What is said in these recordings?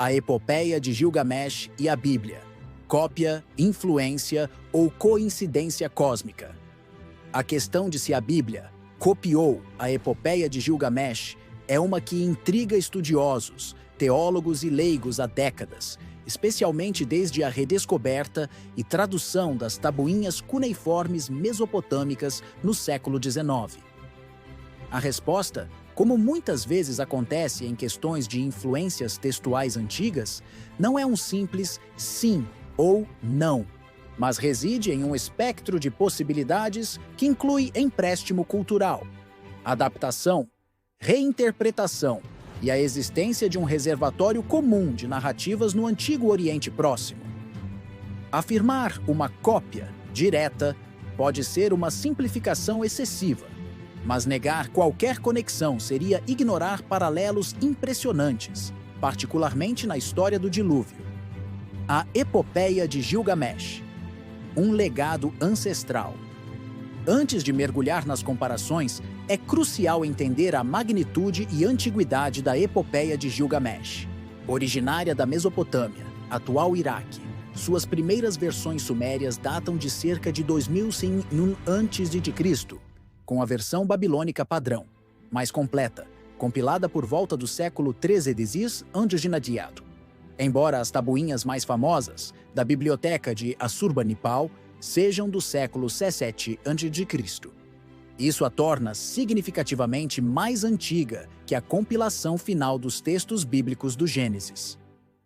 A Epopeia de Gilgamesh e a Bíblia. Cópia, influência ou coincidência cósmica. A questão de se a Bíblia copiou a Epopeia de Gilgamesh é uma que intriga estudiosos, teólogos e leigos há décadas, especialmente desde a redescoberta e tradução das tabuinhas cuneiformes mesopotâmicas no século XIX. A resposta, como muitas vezes acontece em questões de influências textuais antigas, não é um simples sim ou não, mas reside em um espectro de possibilidades que inclui empréstimo cultural, adaptação, reinterpretação e a existência de um reservatório comum de narrativas no Antigo Oriente Próximo. Afirmar uma cópia direta pode ser uma simplificação excessiva, mas negar qualquer conexão seria ignorar paralelos impressionantes, particularmente na história do dilúvio. A Epopeia de Gilgamesh, um legado ancestral. Antes de mergulhar nas comparações, é crucial entender a magnitude e antiguidade da Epopeia de Gilgamesh. Originária da Mesopotâmia, atual Iraque, suas primeiras versões sumérias datam de cerca de 2100 a.C., com a versão babilônica padrão, mais completa, compilada por volta do século 13 d.C. a.D. Embora as tabuinhas mais famosas, da biblioteca de Assurbanipal, sejam do século 17 a.C. Isso a torna significativamente mais antiga que a compilação final dos textos bíblicos do Gênesis.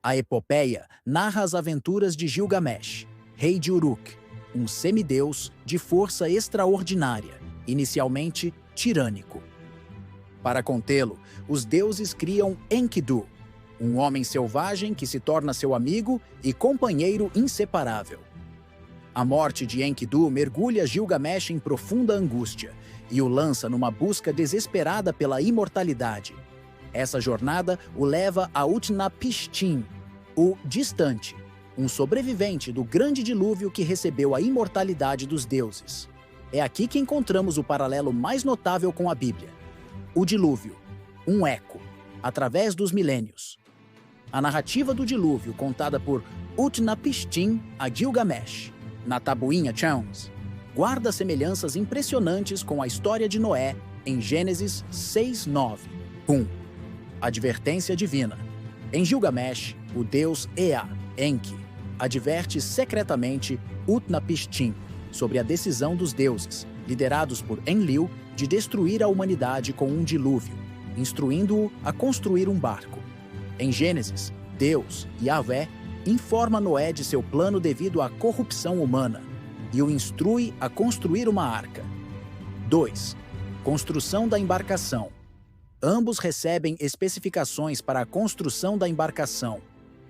A Epopeia narra as aventuras de Gilgamesh, rei de Uruk, um semideus de força extraordinária, inicialmente tirânico. Para contê-lo, os deuses criam Enkidu, um homem selvagem que se torna seu amigo e companheiro inseparável. A morte de Enkidu mergulha Gilgamesh em profunda angústia e o lança numa busca desesperada pela imortalidade. Essa jornada o leva a Utnapishtim, o Distante, um sobrevivente do grande dilúvio que recebeu a imortalidade dos deuses. É aqui que encontramos o paralelo mais notável com a Bíblia. O dilúvio, um eco, através dos milênios. A narrativa do dilúvio contada por Utnapishtim a Gilgamesh, na tabuinha Chauns, guarda semelhanças impressionantes com a história de Noé em Gênesis 6:9. 1. Advertência divina. Em Gilgamesh, o deus Ea, Enki, adverte secretamente Utnapishtim sobre a decisão dos deuses, liderados por Enlil, de destruir a humanidade com um dilúvio, instruindo-o a construir um barco. Em Gênesis, Deus, Yahvé, informa Noé de seu plano devido à corrupção humana e o instrui a construir uma arca. 2. Construção da embarcação. Ambos recebem especificações para a construção da embarcação,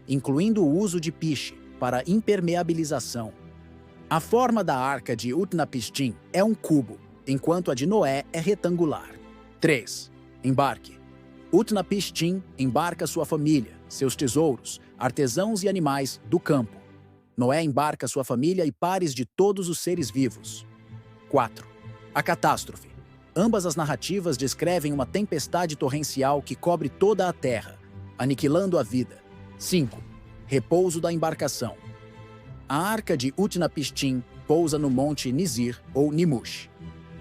incluindo o uso de piche para impermeabilização. A forma da arca de Utnapishtim é um cubo, enquanto a de Noé é retangular. 3. Embarque. Utnapishtim embarca sua família, seus tesouros, artesãos e animais do campo. Noé embarca sua família e pares de todos os seres vivos. 4. A catástrofe. Ambas as narrativas descrevem uma tempestade torrencial que cobre toda a terra, aniquilando a vida. 5. Repouso da embarcação. A arca de Utnapishtim pousa no monte Nizir ou Nimush.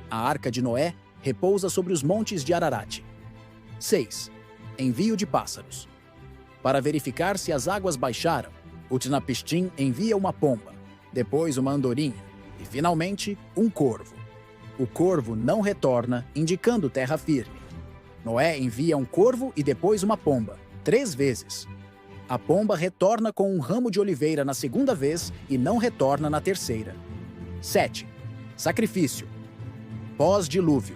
A arca de Noé repousa sobre os montes de Ararat. 6. Envio de pássaros. Para verificar se as águas baixaram, Utnapishtim envia uma pomba, depois uma andorinha e, finalmente, um corvo. O corvo não retorna, indicando terra firme. Noé envia um corvo e depois uma pomba, 3 vezes. A pomba retorna com um ramo de oliveira na segunda vez e não retorna na terceira. 7. Sacrifício. Pós-dilúvio.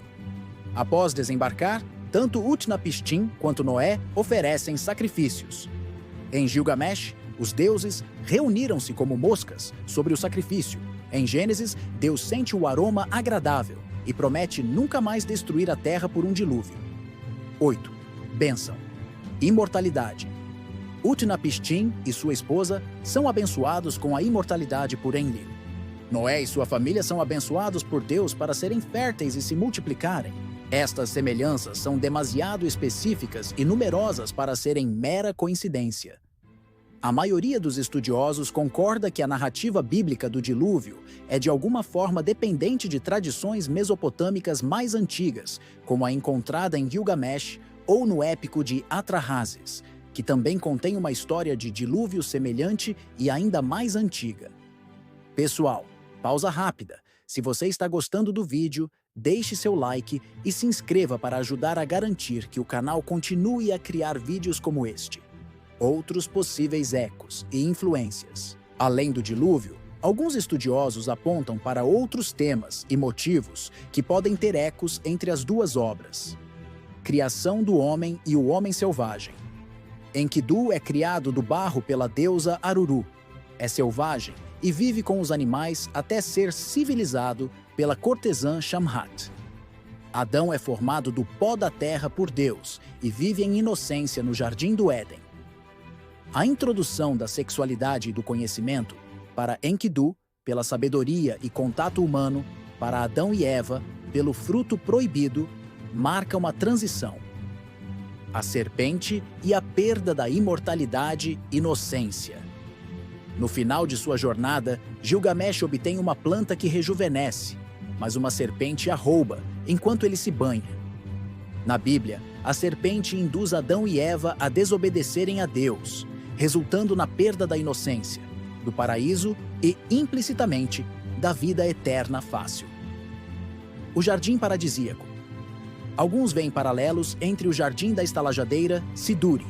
Após desembarcar, tanto Utnapishtim quanto Noé oferecem sacrifícios. Em Gilgamesh, os deuses reuniram-se como moscas sobre o sacrifício. Em Gênesis, Deus sente o aroma agradável e promete nunca mais destruir a terra por um dilúvio. 8. Bênção. Imortalidade. Utnapishtim e sua esposa são abençoados com a imortalidade por Enlil. Noé e sua família são abençoados por Deus para serem férteis e se multiplicarem. Estas semelhanças são demasiado específicas e numerosas para serem mera coincidência. A maioria dos estudiosos concorda que a narrativa bíblica do dilúvio é de alguma forma dependente de tradições mesopotâmicas mais antigas, como a encontrada em Gilgamesh ou no épico de Atrahasis, que também contém uma história de dilúvio semelhante e ainda mais antiga. Pessoal, pausa rápida. Se você está gostando do vídeo, deixe seu like e se inscreva para ajudar a garantir que o canal continue a criar vídeos como este. Outros possíveis ecos e influências. Além do dilúvio, alguns estudiosos apontam para outros temas e motivos que podem ter ecos entre as duas obras. Criação do homem e o homem selvagem. Enkidu é criado do barro pela deusa Aruru. É selvagem e vive com os animais até ser civilizado pela cortesã Shamhat. Adão é formado do pó da terra por Deus e vive em inocência no Jardim do Éden. A introdução da sexualidade e do conhecimento para Enkidu, pela sabedoria e contato humano, para Adão e Eva, pelo fruto proibido, marca uma transição. A serpente e a perda da imortalidade, inocência. No final de sua jornada, Gilgamesh obtém uma planta que rejuvenesce, mas uma serpente a rouba enquanto ele se banha. Na Bíblia, a serpente induz Adão e Eva a desobedecerem a Deus, resultando na perda da inocência, do paraíso e, implicitamente, da vida eterna fácil. O jardim paradisíaco. Alguns veem paralelos entre o jardim da estalajadeira, Siduri,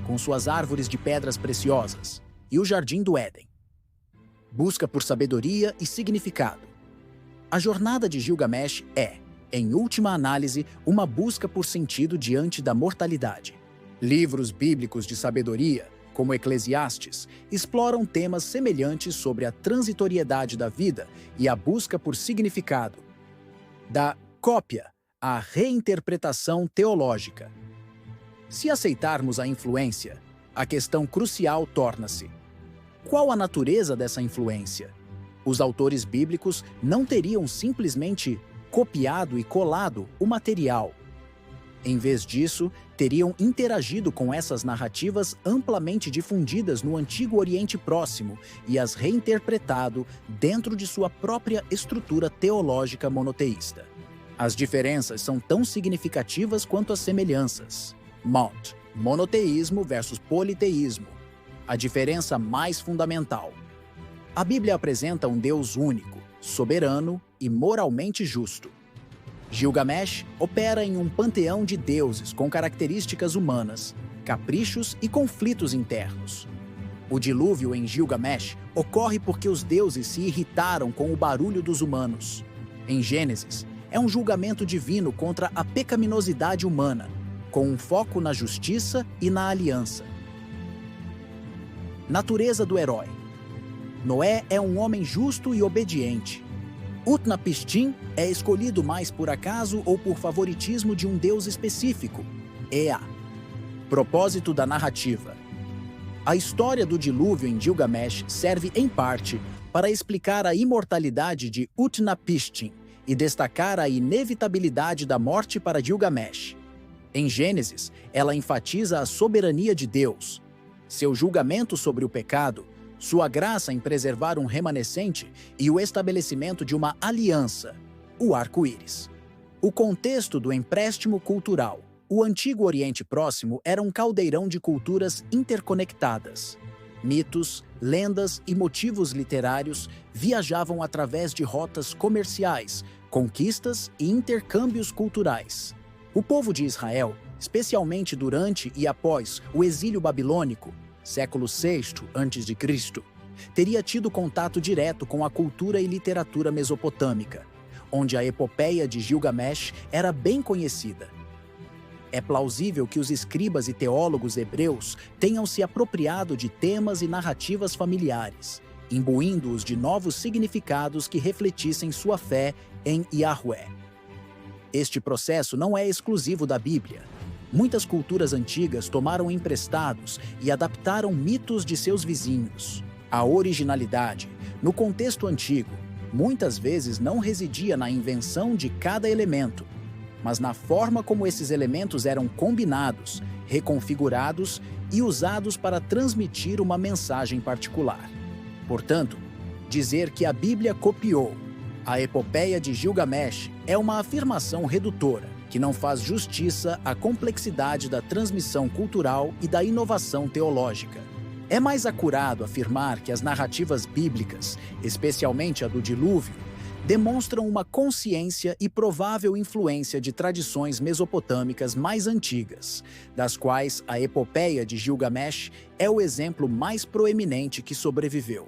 com suas árvores de pedras preciosas, e o jardim do Éden. Busca por sabedoria e significado. A jornada de Gilgamesh é, em última análise, uma busca por sentido diante da mortalidade. Livros bíblicos de sabedoria, como Eclesiastes, exploram temas semelhantes sobre a transitoriedade da vida e a busca por significado. Da cópia à reinterpretação teológica. Se aceitarmos a influência, a questão crucial torna-se: qual a natureza dessa influência? Os autores bíblicos não teriam simplesmente copiado e colado o material. Em vez disso, teriam interagido com essas narrativas amplamente difundidas no Antigo Oriente Próximo e as reinterpretado dentro de sua própria estrutura teológica monoteísta. As diferenças são tão significativas quanto as semelhanças. Mount, monoteísmo versus politeísmo. A diferença mais fundamental. A Bíblia apresenta um Deus único, soberano e moralmente justo. Gilgamesh opera em um panteão de deuses com características humanas, caprichos e conflitos internos. O dilúvio em Gilgamesh ocorre porque os deuses se irritaram com o barulho dos humanos. Em Gênesis, é um julgamento divino contra a pecaminosidade humana, com um foco na justiça e na aliança. Natureza do herói. Noé é um homem justo e obediente. Utnapishtim é escolhido mais por acaso ou por favoritismo de um deus específico, Ea. Propósito da narrativa. A história do dilúvio em Gilgamesh serve, em parte, para explicar a imortalidade de Utnapishtim e destacar a inevitabilidade da morte para Gilgamesh. Em Gênesis, ela enfatiza a soberania de Deus, seu julgamento sobre o pecado, sua graça em preservar um remanescente e o estabelecimento de uma aliança, o arco-íris. O contexto do empréstimo cultural. O Antigo Oriente Próximo era um caldeirão de culturas interconectadas. Mitos, lendas e motivos literários viajavam através de rotas comerciais, conquistas e intercâmbios culturais. O povo de Israel, especialmente durante e após o exílio babilônico, século VI a.C., teria tido contato direto com a cultura e literatura mesopotâmica, onde a epopeia de Gilgamesh era bem conhecida. É plausível que os escribas e teólogos hebreus tenham se apropriado de temas e narrativas familiares, imbuindo-os de novos significados que refletissem sua fé em Yahweh. Este processo não é exclusivo da Bíblia. Muitas culturas antigas tomaram emprestados e adaptaram mitos de seus vizinhos. A originalidade, no contexto antigo, muitas vezes não residia na invenção de cada elemento, mas na forma como esses elementos eram combinados, reconfigurados e usados para transmitir uma mensagem particular. Portanto, dizer que a Bíblia copiou a epopeia de Gilgamesh é uma afirmação redutora, que não faz justiça à complexidade da transmissão cultural e da inovação teológica. É mais acurado afirmar que as narrativas bíblicas, especialmente a do dilúvio, demonstram uma consciência e provável influência de tradições mesopotâmicas mais antigas, das quais a epopeia de Gilgamesh é o exemplo mais proeminente que sobreviveu.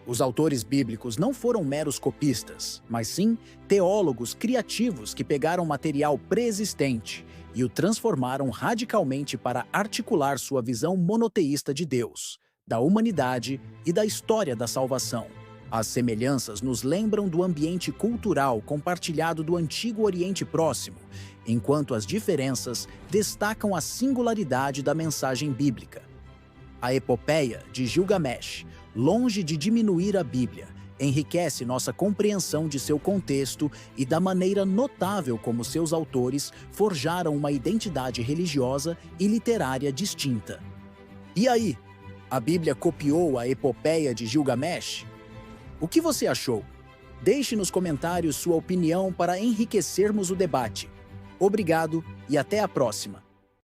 Os autores bíblicos não foram meros copistas, mas sim teólogos criativos que pegaram material pré-existente e o transformaram radicalmente para articular sua visão monoteísta de Deus, da humanidade e da história da salvação. As semelhanças nos lembram do ambiente cultural compartilhado do Antigo Oriente Próximo, enquanto as diferenças destacam a singularidade da mensagem bíblica. A epopeia de Gilgamesh, longe de diminuir a Bíblia, enriquece nossa compreensão de seu contexto e da maneira notável como seus autores forjaram uma identidade religiosa e literária distinta. E aí, a Bíblia copiou a epopeia de Gilgamesh? O que você achou? Deixe nos comentários sua opinião para enriquecermos o debate. Obrigado e até a próxima!